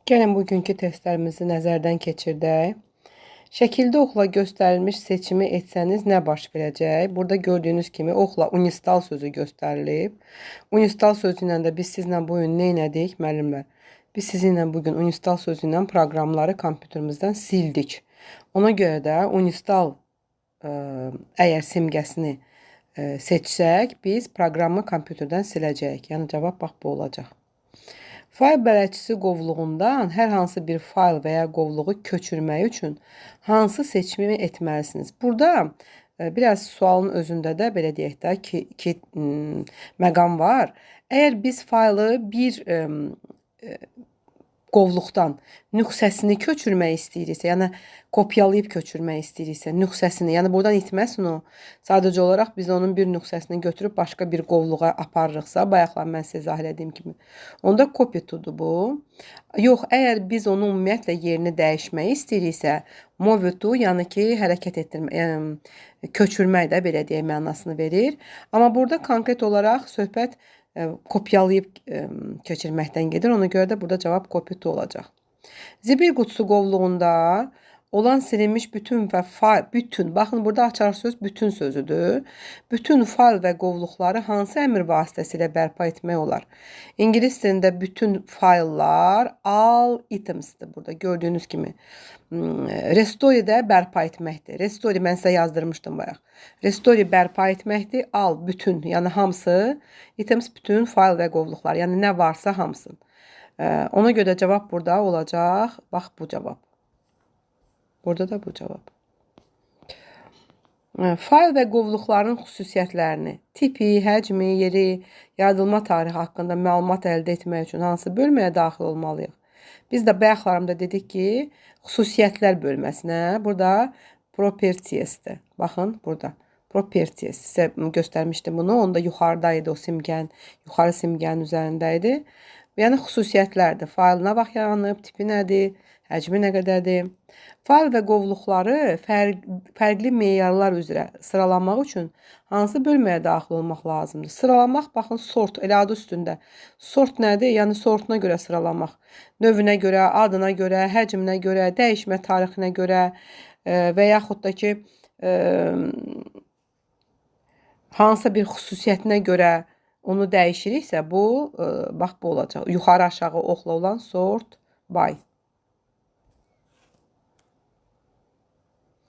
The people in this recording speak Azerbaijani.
Gəlin bugünkü testlərimizi nəzərdən keçirdək. Şəkildə oxla göstərilmiş seçimi etsəniz nə baş verəcək? Burada gördüyünüz kimi oxla unistal sözü göstərilib. Unistal sözü ilə də biz sizlə bu gün nə etdik, müəllimlər? Biz sizinlə bugün unistal sözü ilə proqramları kompüterimizdən sildik. Ona görə də unistal əgər simgəsini seçsək, biz proqramı kompüterdən siləcəyik. Yəni cavab bax bu olacaq. Fayl bələdçisi qovluğundan hər hansı bir fayl və ya qovluğu köçürmək üçün hansı seçimi etməlisiniz? Burada biraz sualın özündə də belə deyək də ki, məqam var. Əgər biz faylı bir qovluqdan nüsxəsini köçürmək istəyiriksə, yəni kopyalayıb köçürmək istəyiriksə, nüsxəsini, yəni buradan itməsin o. Sadəcə olaraq biz onun bir nüsxəsini götürüb başqa bir qovluğa aparırıqsa, bayaqlar mən sizə izah elədiyim kimi, onda copy to'dur bu. Yox, əgər biz onu ümumiyyətlə yerini dəyişmək istəyiriksə, move to, yəni ki, hərəkət etdirmək, köçürmək də belə deyək mənasını verir. Amma burada konkret olaraq söhbət kopyalayıb köçürməkdən gedir. Ona görə də burada cavab copy to olacaq. Zibil qutusu qovluğunda olan silinmiş bütün və fayl, bütün, baxın burada açar söz bütün sözüdür. Bütün fayl və qovluqları hansı əmr vasitəsilə bərpa etmək olar? İngilis dilində bütün fayllar all items'dir burada gördüyünüz kimi. Restore də bərpa etməkdir. Restore mən sizə yazdırmışdım bayaq. Restore bərpa etməkdir. All bütün, yəni hamısı. Items bütün fayl və qovluqlar, yəni nə varsa hamısı. Ona görə cavab burada olacaq. Bax bu cavab. Burada da bu cavab. Fayl və qovluqların xüsusiyyətlərini, tipi, həcmi, yeri, yaradılma tarixi haqqında məlumat əldə etmək üçün hansı bölməyə daxil olmalıyıq? Biz də bayaqlarımda dedik ki, xüsusiyyətlər bölməsinə, burada properties'dir. Baxın, burada properties. Sizə göstərmişdim bunu. Onda yuxarıdaydı o simgən, yuxarı simgənin üzərindəydi. Yəni xüsusiyyətlərdir. Faylına vaxt yaranıb, tipi nədir, həcmi nə qədərdir? Fayl və qovluqları fərqli meyarlar üzrə sıralamaq üçün hansı bölməyə daxil olmaq lazımdır? Sıralamaq, baxın, sort, elə adı üstündə. Sort nədir? Yəni sortuna görə sıralamaq. Növünə görə, adına görə, həcminə görə, dəyişmə tarixinə görə və yaxud da ki, hansısa bir xüsusiyyətinə görə onu dəyişiriksə, bu, bax, bu olacaq. Yuxarı aşağı oxla olan sort by.